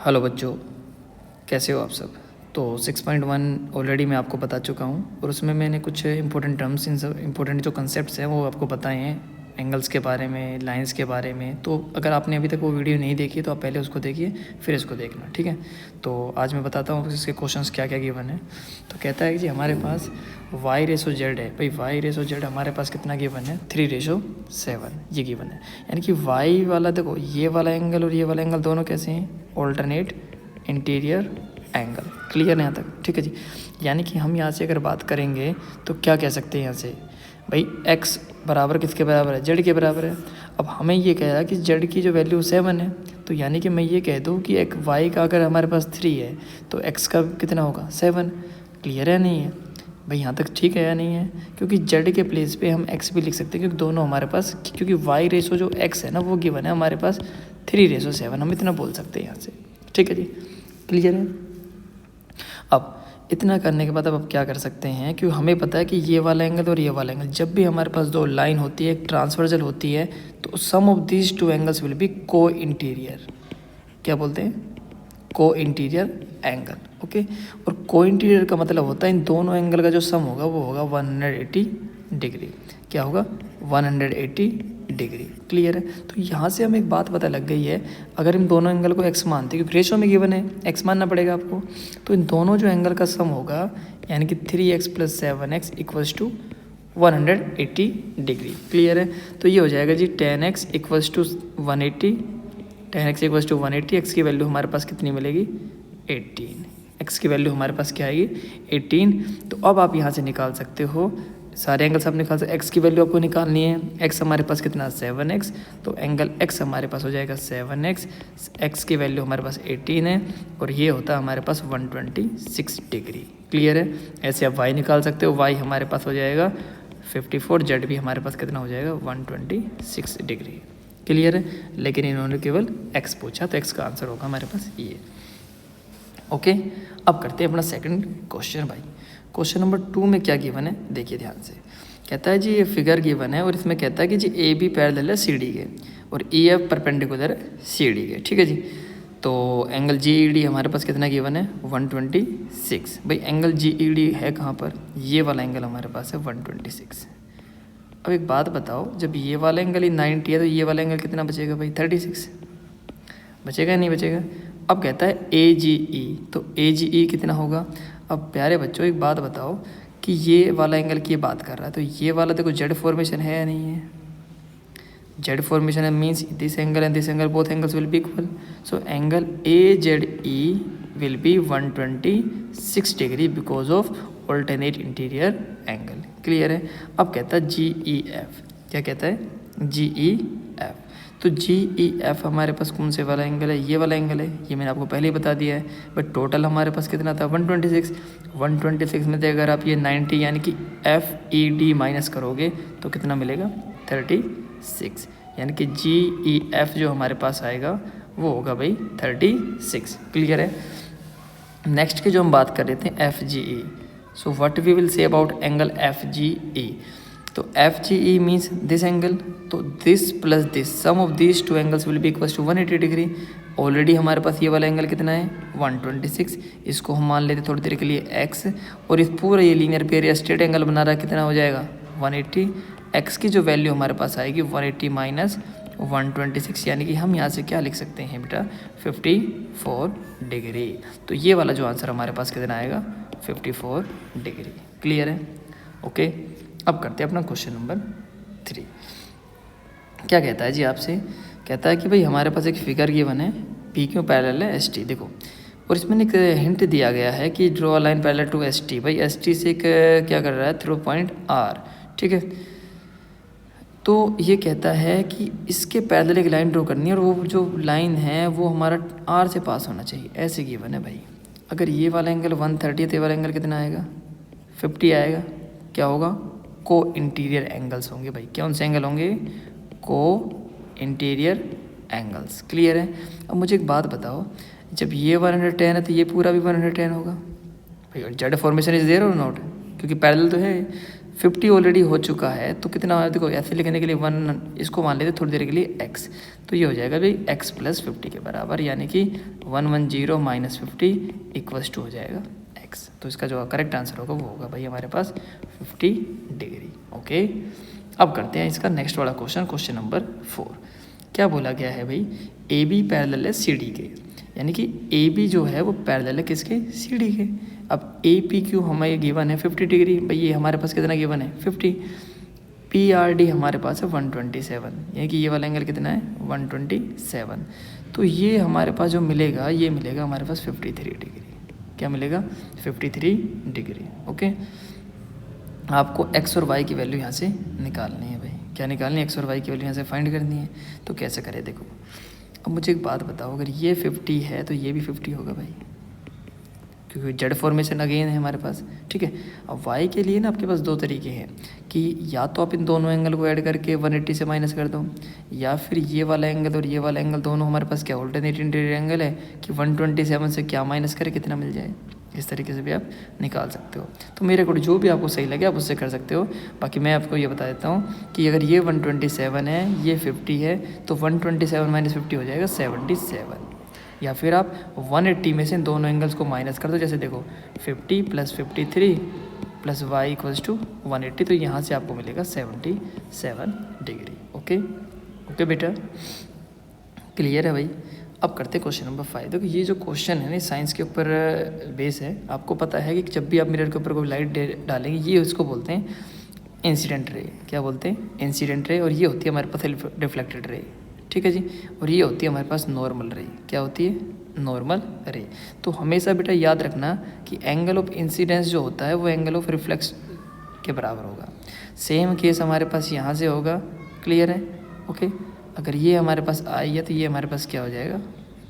Hello बच्चों, कैसे हो आप सब। तो 6.1 ऑलरेडी मैं आपको बता चुका हूँ और उसमें मैंने कुछ इंपॉर्टेंट टर्म्स इंपॉर्टेंट जो कंसेप्ट्स हैं वो आपको बताए हैं, एंगल्स के बारे में, लाइंस के बारे में। तो अगर आपने अभी तक वो वीडियो नहीं देखी तो आप पहले उसको देखिए फिर इसको देखना, ठीक है। तो आज मैं बताता हूँ इसके क्वेश्चंस क्या क्या गिवन है। तो कहता है कि जी हमारे पास y/z है। भाई y/z हमारे पास कितना गिवन है, 3/7 ये गिवन है। यानी कि y वाला देखो, ये वाला एंगल और ये वाला एंगल दोनों कैसे हैं, ऑल्टरनेट इंटीरियर एंगल। क्लियर है यहाँ तक, ठीक है जी। यानी कि हम यहाँ से अगर बात करेंगे तो क्या कह सकते हैं यहाँ से, भाई x बराबर किसके बराबर है, z के बराबर है। अब हमें ये कह रहा है कि z की जो वैल्यू 7 है, तो यानी कि मैं ये कह दूँ कि एक y का अगर हमारे पास 3 है तो x का कितना होगा 7। क्लियर है नहीं है भाई, यहाँ तक ठीक है या नहीं है। क्योंकि z के प्लेस पे हम x भी लिख सकते हैं क्योंकि दोनों हमारे पास, क्योंकि y रेशो जो x है ना वो गिवन है हमारे पास 3/7, हम इतना बोल सकते हैं यहाँ से, ठीक है जी। क्लियर है। अब इतना करने के बाद अब क्या कर सकते हैं, क्योंकि हमें पता है कि ये वाला एंगल और ये वाला एंगल, जब भी हमारे पास दो लाइन होती है, एक ट्रांसवर्जल होती है, तो sum of these two angles will be co-interior. क्या बोलते हैं, को इंटीरियर एंगल, ओके। और को इंटीरियर का मतलब होता है इन दोनों एंगल का जो सम होगा वो होगा 180 डिग्री। क्या होगा 180 डिग्री। क्लियर है। तो यहाँ से हमें एक बात पता लग गई है, अगर इन दोनों एंगल को x मानते हैं, क्योंकि रेशो में गिवन है x मानना पड़ेगा आपको, तो इन दोनों जो एंगल का सम होगा यानी कि 3x + 7x = 180 डिग्री। क्लियर है। तो ये हो जाएगा जी 10x = 180, 10x = 180, x की वैल्यू हमारे पास कितनी मिलेगी 18, x की वैल्यू हमारे पास क्या आएगी 18। तो अब आप यहाँ से निकाल सकते हो सारे एंगल्स, आप निकाल सकते, x की वैल्यू आपको निकालनी है, x हमारे पास कितना 7x, तो एंगल x हमारे पास हो जाएगा 7x, x की वैल्यू हमारे पास 18 है और ये होता है हमारे पास 126 डिग्री। क्लियर है। ऐसे आप y निकाल सकते हो, y हमारे पास हो जाएगा 54, z भी हमारे पास कितना हो जाएगा 126 डिग्री। क्लियर है। लेकिन इन्होंने केवल x पूछा तो x का आंसर होगा हमारे पास ये, ओके। अब करते हैं अपना सेकंड क्वेश्चन। भाई क्वेश्चन नंबर 2 में क्या गिवन है, देखिए ध्यान से। कहता है जी ये फिगर गिवन है और इसमें कहता है कि जी ए बी पैरेलल है सी डी के और ई एफ परपेंडिकुलर है सी डी के, ठीक है जी। तो एंगल जी ई डी हमारे पास कितना गिवन है 126। भाई एंगल जी ई डी है कहाँ पर, ये वाला एंगल हमारे पास है 126। अब एक बात बताओ, जब ये वाला एंगल ही 90 है तो ये वाला एंगल कितना बचेगा भाई 36, बचेगा या नहीं बचेगा। अब कहता है ए जी ई, तो ए जी ई कितना होगा। अब प्यारे बच्चों एक बात बताओ कि ये वाला एंगल की बात कर रहा है, तो ये वाला देखो जेड फॉर्मेशन है या नहीं है, जेड फॉर्मेशन है, means this angle and this angle both angles will be equal. So angle A Z E will be 126 degree because of alternate interior angle. Clear है। अब कहता है जी ई एफ, क्या कहता है जी ई एफ। तो जी E F हमारे पास कौन से वाला एंगल है, ये वाला एंगल है, ये मैंने आपको पहले ही बता दिया है। बट टोटल हमारे पास कितना था 126 में से अगर आप ये 90 यानी कि एफ ई डी माइनस करोगे तो कितना मिलेगा 36, यानी कि जी ई एफ जो हमारे पास आएगा वो होगा भाई 36। क्लियर है। नेक्स्ट की जो हम बात कर रहे थे F G E, so what we will say about angle F G E. तो F G E means this angle, तो this plus this sum of this two angles will be equal to 180 degree. Already हमारे पास ये वाला angle कितना है 126, इसको हम मान लेते थोड़ी देर के लिए x, और इस पूरा ये लीनियर पेयर या स्ट्रेट एंगल बना रहा है कितना हो जाएगा 180। x की जो वैल्यू हमारे पास आएगी 180 माइनस 126, यानी कि हम यहाँ से क्या लिख सकते हैं बेटा 54 डिग्री। तो ये वाला जो आंसर हमारे पास कितना आएगा 54 डिग्री। क्लियर है, ओके। अब करते हैं अपना क्वेश्चन नंबर 3। क्या कहता है जी आपसे, कहता है कि भाई हमारे पास एक फिगर गिवन है पी क्यू पैरेलल है एस टी, देखो, और इसमें एक हिंट दिया गया है कि draw a line parallel to S T. भाई एस टी से एक क्या कर रहा है थ्रू पॉइंट आर, ठीक है। तो ये कहता है कि इसके पैरेलल एक लाइन ड्रॉ करनी है और वो जो लाइन है वो हमारा आर से पास होना चाहिए, ऐसे गिवन है भाई। अगर ये वाला एंगल 130 है तो ये वाला एंगल कितना आएगा 50 आएगा। क्या होगा को इंटीरियर एंगल्स होंगे भाई, कौन से एंगल होंगे को इंटीरियर एंगल्स। क्लियर है। अब मुझे एक बात बताओ, जब ये 110 है तो ये पूरा भी 110 होगा भाई, जेड फॉर्मेशन इज देयर और नॉट, क्योंकि पैरेलल तो है। 50 ऑलरेडी हो चुका है, तो कितना है देखो, ऐसे लिखने के लिए 1 इसको मान लेते थोड़ी देर के लिए x, तो ये हो जाएगा भाई x प्लस 50 के बराबर, यानी कि 110 माइनस 50 इक्वल्स टू हो जाएगा x। तो इसका जो करेक्ट आंसर होगा वो होगा भाई हमारे पास 50 डिग्री। ओके, अब करते हैं इसका नेक्स्ट वाला क्वेश्चन, क्वेश्चन नंबर 4। क्या बोला गया है भाई, ए बी पैरेलल है सी डी के, यानी कि ए बी जो है वो पैरेलल है किसके, सी डी के। अब ए पी क्यू हमें गिवन है 50 डिग्री, भाई ये हमारे पास कितना गिवन है 50। पी आर डी हमारे पास है 127, यानी कि ये वाला एंगल कितना है 127। तो ये हमारे पास जो मिलेगा, ये मिलेगा हमारे पास 53 डिग्री। क्या मिलेगा 53 डिग्री। ओके, आपको एक्स और वाई की वैल्यू यहाँ से निकालनी है भाई। क्या निकालनी है, एक्स और वाई की वैल्यू यहाँ से फाइंड करनी है। तो कैसे करें देखो, अब मुझे एक बात बताओ, अगर ये 50 है तो ये भी 50 होगा भाई, क्योंकि जेड फॉर्मेशन अगेन है हमारे पास। ठीक है, अब वाई के लिए ना आपके पास दो तरीके हैं कि या तो आप इन दोनों एंगल को ऐड करके 180 से माइनस कर दो, या फिर ये वाला एंगल और ये वाला एंगल दोनों हमारे पास क्या अल्टरनेटिव एंगल है कि 127 से क्या माइनस करे कितना मिल जाए। इस तरीके से भी आप निकाल सकते हो। तो मेरे अकॉर्डिंग जो भी आपको सही लगे आप उससे कर सकते हो। बाकी मैं आपको ये बता देता हूँ कि अगर ये 127 है, ये 50 है, तो 127 माइनस 50 हो जाएगा 77। या फिर आप 180 में से इन दोनों एंगल्स को माइनस कर दो। जैसे देखो 50 plus 53 plus Y equals to 180, तो यहाँ से आपको मिलेगा 77 डिग्री। ओके ओके बेटा, क्लियर है भाई। अब करते हैं क्वेश्चन नंबर 5। देखो ये जो क्वेश्चन है ना साइंस के ऊपर बेस है। आपको पता है कि जब भी आप मिरर के ऊपर कोई लाइट डालेंगे, ये उसको बोलते हैं इंसिडेंट रे। क्या बोलते हैं, इंसिडेंट रे। और ये होती है हमारे पास रिफ्लेक्टेड रे। ठीक है जी, और ये होती है हमारे पास नॉर्मल रे। क्या होती है, नॉर्मल रे। तो हमेशा बेटा याद रखना कि एंगल ऑफ इंसिडेंस जो होता है वो एंगल ऑफ रिफ्लेक्स के बराबर होगा। सेम केस हमारे पास यहाँ से होगा। क्लियर है। ओके, अगर ये हमारे पास आई है तो ये हमारे पास क्या हो जाएगा,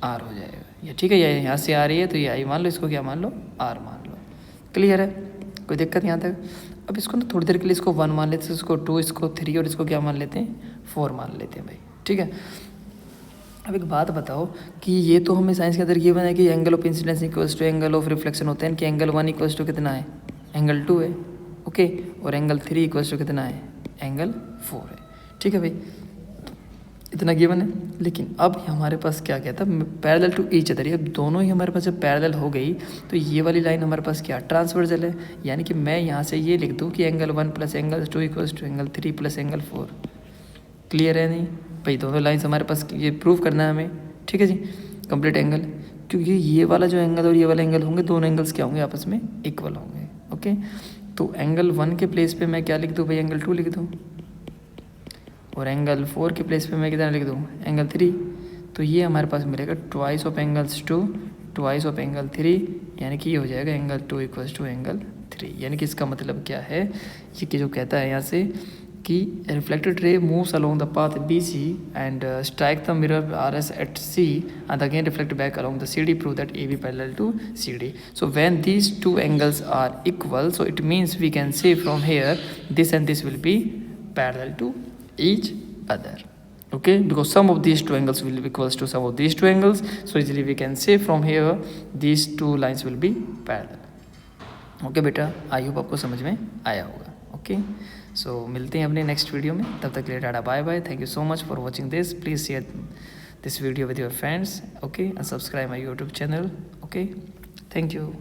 आर हो जाएगा। ये ठीक है, ये यहाँ से आ रही है तो ये आई मान लो, इसको क्या मान लो, आर मान लो। क्लियर है, कोई दिक्कत यहाँ तक। अब इसको ना थोड़ी देर के लिए इसको 1 मान लेते हैं, इसको 2, इसको 3 और इसको क्या मान लेते हैं 4 मान लेते हैं भाई। ठीक है, अब एक बात बताओ कि ये तो हमें साइंस के अंदर ये बना है कि angle of incidence equals to angle of reflection होते हैं कि एंगल 1 इक्वल्स टू कितना है, एंगल 2 है। ओके, और एंगल 3 इक्वल्स टू कितना है, एंगल 4 है। ठीक है भाई, इतना गिवन है। लेकिन अब हमारे पास क्या कहता है, पैरेलल टू ईच अदर। अब दोनों ही हमारे पास जब पैरेलल हो गई तो ये वाली लाइन हमारे पास क्या, ट्रांसवर्सल है। यानी कि मैं यहाँ से ये लिख दूँ कि angle 1 plus angle 2 equals to angle 3 plus angle 4। Clear है नहीं भाई, दोनों लाइन्स हमारे पास ये प्रूव करना है हमें। ठीक है जी, कंप्लीट एंगल, क्योंकि ये वाला जो एंगल और ये वाला एंगल होंगे, दोनों एंगल्स क्या होंगे, आपस में इक्वल होंगे। ओके, तो एंगल 1 के प्लेस पे मैं क्या लिख दूँ भाई, एंगल 2 लिख दूँ, और एंगल 4 के प्लेस पे मैं कितना लिख दूँ, एंगल 3। तो ये हमारे पास मिलेगा twice of angles 2 twice of angle 3, यानी कि ये हो जाएगा एंगल 2 इक्वल्स टू एंगल 3। यानी कि इसका मतलब क्या है, ये कि जो कहता है यहाँ से कि reflected ray moves along the path BC and strike the mirror RS at C and again reflect back along the CD, prove that AB parallel to CD. So when these two angles are equal, so it means we can say from here this and this will be parallel to each other. Okay, because sum of these two angles will be equals to sum of these two angles, so easily we can say from here these two lines will be parallel. Okay बेटा, I hope आपको समझ में आया होगा। Okay, सो मिलते हैं अपने next video में, तब तक के लिए tata bye bye. Thank you so much for watching this. Please share this video with your friends. Okay, and subscribe my YouTube channel. Okay, thank you.